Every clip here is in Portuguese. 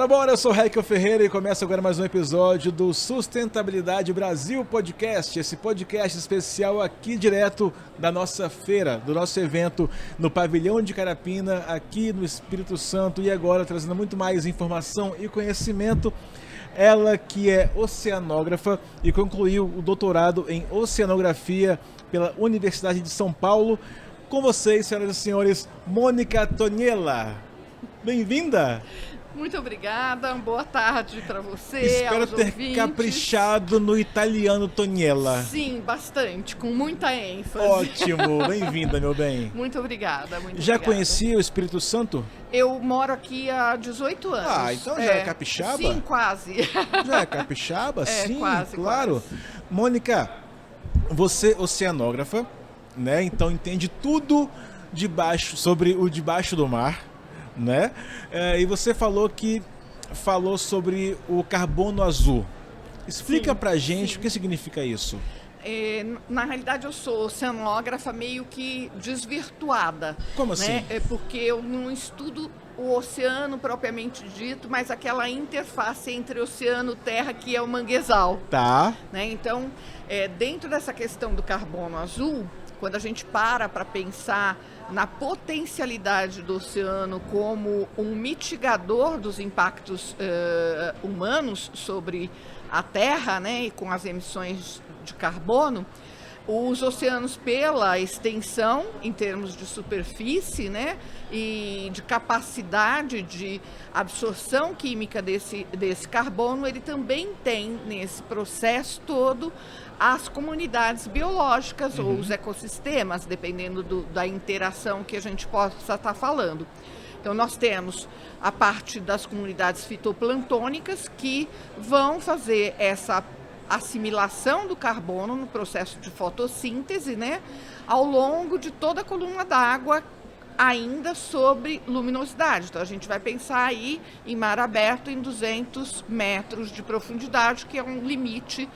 Bora, bora! Eu sou o Raquel Ferreira e começa agora mais um episódio do Sustentabilidade Brasil Podcast. Esse podcast especial aqui direto da nossa feira, do nosso evento no Pavilhão de Carapina, aqui no Espírito Santo. E agora trazendo muito mais informação e conhecimento. Ela que é oceanógrafa e concluiu o doutorado em oceanografia pela Universidade de São Paulo. Com vocês, senhoras e senhores, Mônica Toniela. Bem-vinda! Muito obrigada, boa tarde para você, Espero aos ter ouvintes. caprichado no italiano, Toniela. Sim, bastante, com muita ênfase. Ótimo, bem-vinda, meu bem. Muito obrigada, Já obrigada. conhecia o Espírito Santo? Eu moro aqui há 18 anos. Ah, então já é capixaba? Sim, quase. Já é capixaba? Sim, quase, claro. quase. Mônica, você oceanógrafa, né? Então entende tudo sobre o debaixo do mar, né? E você falou sobre o carbono azul. Explica pra gente o que significa isso. Na realidade eu sou oceanógrafa meio que desvirtuada. Como assim? Né? Porque eu não estudo o oceano propriamente dito, mas aquela interface entre oceano e terra que é o manguezal. Tá. Né? Então, dentro dessa questão do carbono azul, quando a gente para pensar na potencialidade do oceano como um mitigador dos impactos humanos sobre a Terra, né, e com as emissões de carbono, os oceanos, pela extensão em termos de superfície, né, e de capacidade de absorção química desse carbono, ele também tem nesse processo todo as comunidades biológicas ou os ecossistemas, dependendo da interação que a gente possa estar falando. Então, nós temos a parte das comunidades fitoplantônicas que vão fazer essa assimilação do carbono no processo de fotossíntese, né, ao longo de toda a coluna d'água, ainda sobre luminosidade. Então, a gente vai pensar aí em mar aberto em 200 metros de profundidade, que é um limite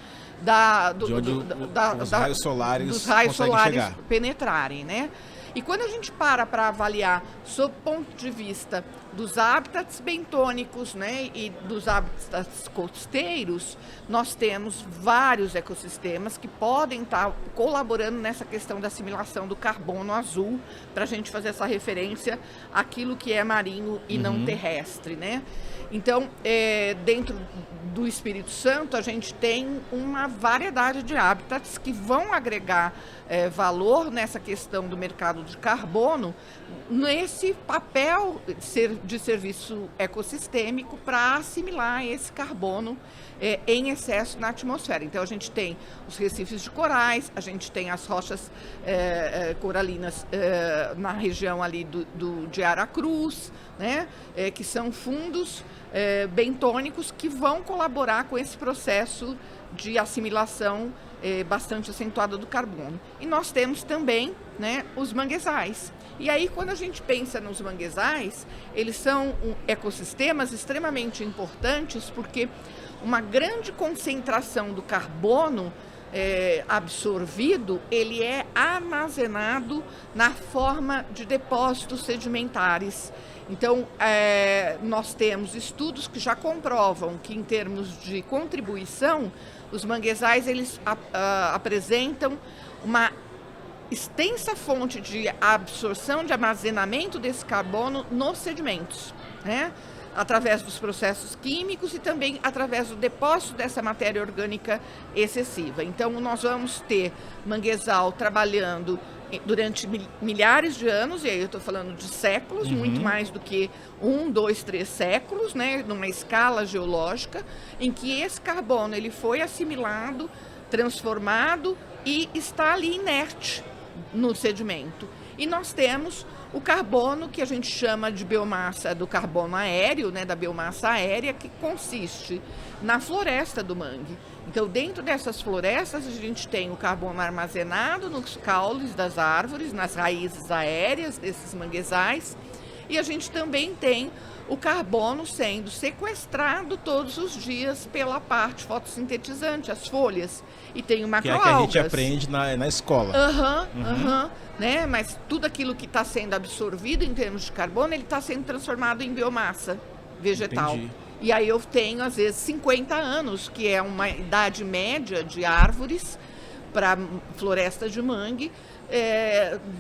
dos raios solares chegar. Penetrarem, né? E quando a gente para avaliar sob o ponto de vista dos hábitats bentônicos, né, e dos hábitats costeiros, nós temos vários ecossistemas que podem estar colaborando nessa questão da assimilação do carbono azul, para a gente fazer essa referência àquilo que é marinho e não terrestre, né? Então, dentro do Espírito Santo, a gente tem uma variedade de hábitats que vão agregar valor nessa questão do mercado de carbono, nesse papel de serviço ecossistêmico para assimilar esse carbono em excesso na atmosfera. Então, a gente tem os recifes de corais, a gente tem as rochas coralinas na região ali de Aracruz, né, que são fundos bentônicos que vão colaborar com esse processo de assimilação bastante acentuada do carbono. E nós temos também, né, os manguezais. E aí, quando a gente pensa nos manguezais, eles são ecossistemas extremamente importantes porque uma grande concentração do carbono absorvido, ele é armazenado na forma de depósitos sedimentares. Então, nós temos estudos que já comprovam que, em termos de contribuição, os manguezais eles apresentam uma extensa fonte de absorção, de armazenamento desse carbono nos sedimentos, né? Através dos processos químicos e também através do depósito dessa matéria orgânica excessiva. Então, nós vamos ter manguezal trabalhando durante milhares de anos, e aí eu estou falando de séculos, muito mais do que 1, 2, 3 séculos, né, numa escala geológica, em que esse carbono ele foi assimilado, transformado e está ali inerte no sedimento. E nós temos o carbono que a gente chama de biomassa do carbono aéreo, né, da biomassa aérea, que consiste na floresta do mangue. Então, dentro dessas florestas, a gente tem o carbono armazenado nos caules das árvores, nas raízes aéreas desses manguezais, e a gente também tem o carbono sendo sequestrado todos os dias pela parte fotossintetizante, as folhas. E tem o macroalgas. Que é que a gente aprende na escola. Né? Mas tudo aquilo que está sendo absorvido em termos de carbono, ele está sendo transformado em biomassa vegetal. E aí eu tenho, às vezes, 50 anos, que é uma idade média de árvores para floresta de mangue,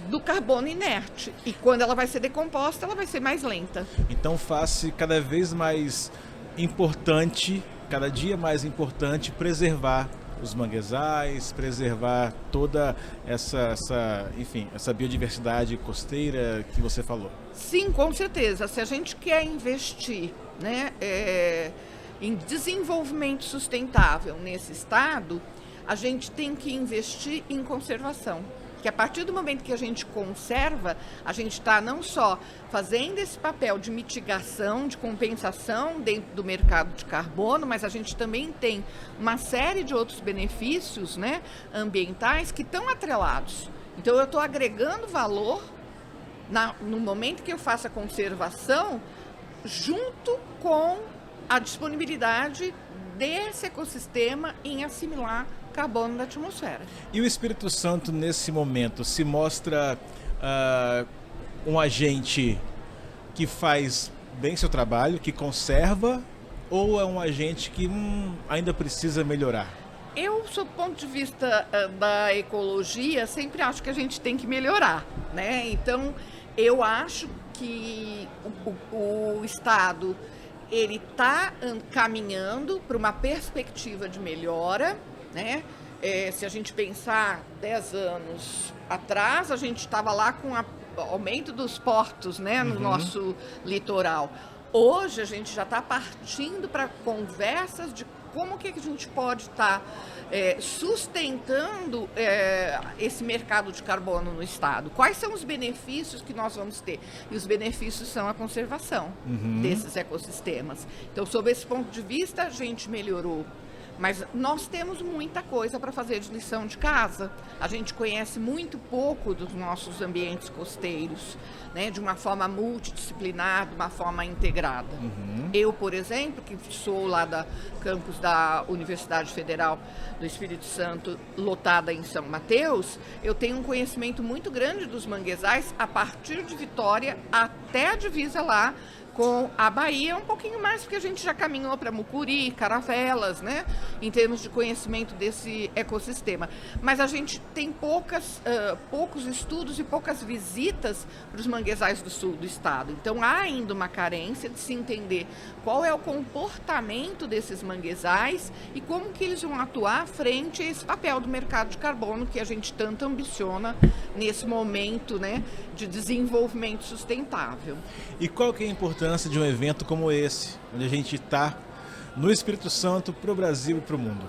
do carbono inerte. E quando ela vai ser decomposta, ela vai ser mais lenta. Então faz-se cada vez mais importante, cada dia mais importante, preservar os manguezais, preservar toda essa biodiversidade costeira que você falou. Sim, com certeza. Se a gente quer investir, né, em desenvolvimento sustentável nesse estado, a gente tem que investir em conservação. Que a partir do momento que a gente conserva, a gente está não só fazendo esse papel de mitigação, de compensação dentro do mercado de carbono, mas a gente também tem uma série de outros benefícios, né, ambientais que estão atrelados. Então eu estou agregando valor no momento que eu faço a conservação, junto com a disponibilidade desse ecossistema em assimilar carbono da atmosfera. E o Espírito Santo, nesse momento, se mostra um agente que faz bem seu trabalho, que conserva, ou é um agente que ainda precisa melhorar? Eu, sob o ponto de vista da ecologia, sempre acho que a gente tem que melhorar, né? Então, eu acho que o Estado ele está caminhando para uma perspectiva de melhora, né? Se a gente pensar 10 anos atrás, a gente estava lá com o aumento dos portos, né, no nosso litoral. Hoje a gente já está partindo para conversas de como que a gente pode estar sustentando esse mercado de carbono no estado. Quais são os benefícios que nós vamos ter? E os benefícios são a conservação desses ecossistemas. Então, sob esse ponto de vista, a gente melhorou. Mas nós temos muita coisa para fazer de lição de casa. A gente conhece muito pouco dos nossos ambientes costeiros, né, de uma forma multidisciplinar, de uma forma integrada. Eu, por exemplo, que sou lá da campus da Universidade Federal do Espírito Santo, lotada em São Mateus, eu tenho um conhecimento muito grande dos manguezais a partir de Vitória até a divisa lá com a Bahia, um pouquinho mais, porque a gente já caminhou para Mucuri, Caravelas, né, em termos de conhecimento desse ecossistema. Mas a gente tem poucos estudos e poucas visitas para os manguezais do sul do estado. Então há ainda uma carência de se entender qual é o comportamento desses manguezais e como que eles vão atuar frente a esse papel do mercado de carbono que a gente tanto ambiciona nesse momento, né, de desenvolvimento sustentável. E qual que é a importância de um evento como esse, onde a gente está no Espírito Santo para o Brasil e para o mundo?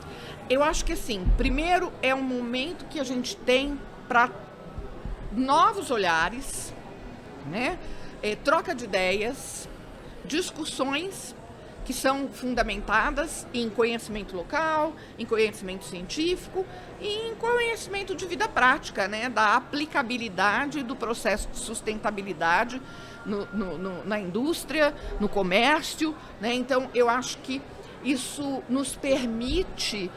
Eu acho que assim, primeiro é um momento que a gente tem para novos olhares, né? Troca de ideias, discussões que são fundamentadas em conhecimento local, em conhecimento científico e em conhecimento de vida prática, né? Da aplicabilidade do processo de sustentabilidade na indústria, no comércio, né? Então, eu acho que isso nos permite,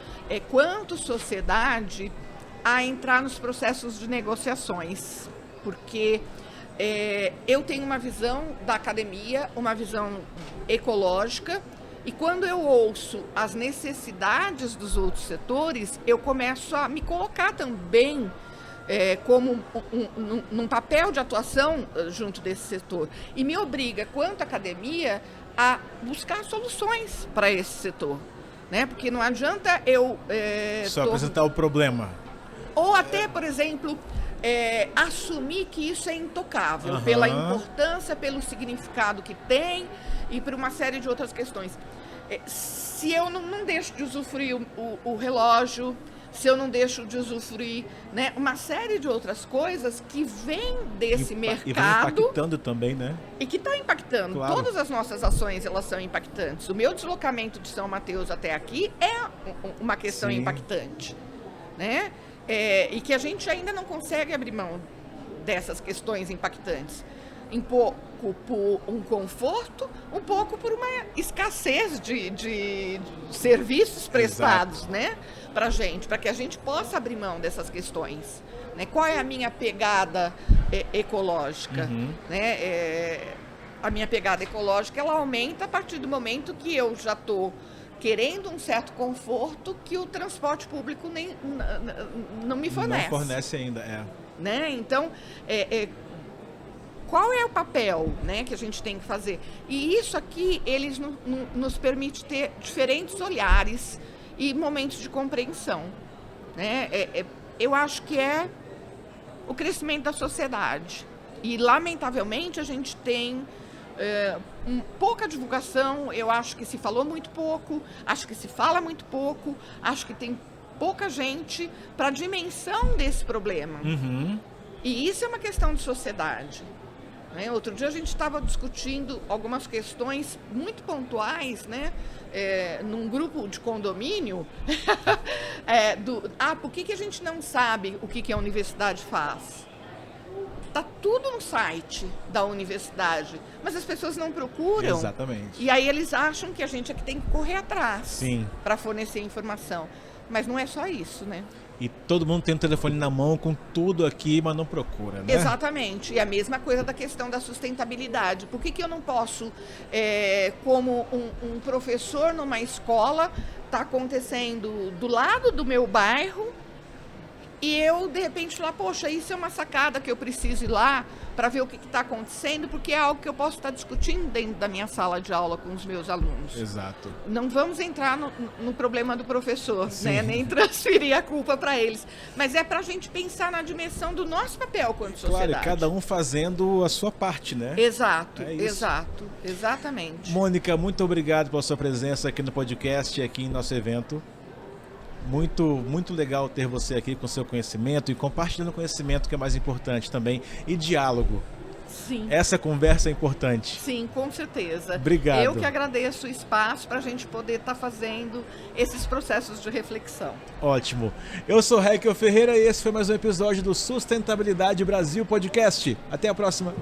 quanto sociedade, a entrar nos processos de negociações, porque eu tenho uma visão da academia, uma visão ecológica, e quando eu ouço as necessidades dos outros setores, eu começo a me colocar também como num papel de atuação junto desse setor. E me obriga, quanto academia, a buscar soluções para esse setor, né? Porque não adianta eu... Só apresentar o problema. Ou até, por exemplo, assumir que isso é intocável, pela importância, pelo significado que tem e por uma série de outras questões. Se eu não deixo de usufruir o relógio, se eu não deixo de usufruir, né, uma série de outras coisas que vêm desse mercado. E vai impactando também, né? E que está impactando. Claro. Todas as nossas ações, elas são impactantes. O meu deslocamento de São Mateus até aqui é uma questão impactante, né? E que a gente ainda não consegue abrir mão dessas questões impactantes. Um pouco por um conforto, um pouco por uma escassez de serviços prestados, né, para gente, para que a gente possa abrir mão dessas questões, né? Qual é a minha pegada ecológica, né? a minha pegada ecológica ela aumenta a partir do momento que eu já estou querendo um certo conforto que o transporte público não me fornece. Não fornece ainda, Né? Então, qual é o papel, né, que a gente tem que fazer? E isso aqui, eles nos permite ter diferentes olhares e momentos de compreensão. Né? Eu acho que é o crescimento da sociedade. E, lamentavelmente, a gente tem pouca divulgação. Eu acho que se falou muito pouco, acho que se fala muito pouco, acho que tem pouca gente para a dimensão desse problema. Uhum. E isso é uma questão de sociedade. Né? Outro dia a gente estava discutindo algumas questões muito pontuais, né? Num grupo de condomínio, por que a gente não sabe o que a universidade faz? Está tudo no site da universidade, mas as pessoas não procuram. Exatamente. E aí eles acham que a gente é que tem que correr atrás para fornecer informação. Mas não é só isso, né? E todo mundo tem o telefone na mão com tudo aqui, mas não procura, né? Exatamente. E a mesma coisa da questão da sustentabilidade. Por que eu não posso, como um professor numa escola, está acontecendo do lado do meu bairro, e eu, de repente, falar, poxa, isso é uma sacada que eu preciso ir lá para ver o que está acontecendo, porque é algo que eu posso estar discutindo dentro da minha sala de aula com os meus alunos. Exato. Não vamos entrar no problema do professor, né? Nem transferir a culpa para eles. Mas é para a gente pensar na dimensão do nosso papel quanto sociedade. Claro, cada um fazendo a sua parte, né? Exato, É isso. Exatamente. Mônica, muito obrigado pela sua presença aqui no podcast, aqui em nosso evento. Muito, muito legal ter você aqui com seu conhecimento e compartilhando conhecimento, que é mais importante também, e diálogo. Sim. Essa conversa é importante. Sim, com certeza. Obrigado. Eu que agradeço o espaço para a gente poder estar fazendo esses processos de reflexão. Ótimo. Eu sou Raquel Ferreira e esse foi mais um episódio do Sustentabilidade Brasil Podcast. Até a próxima.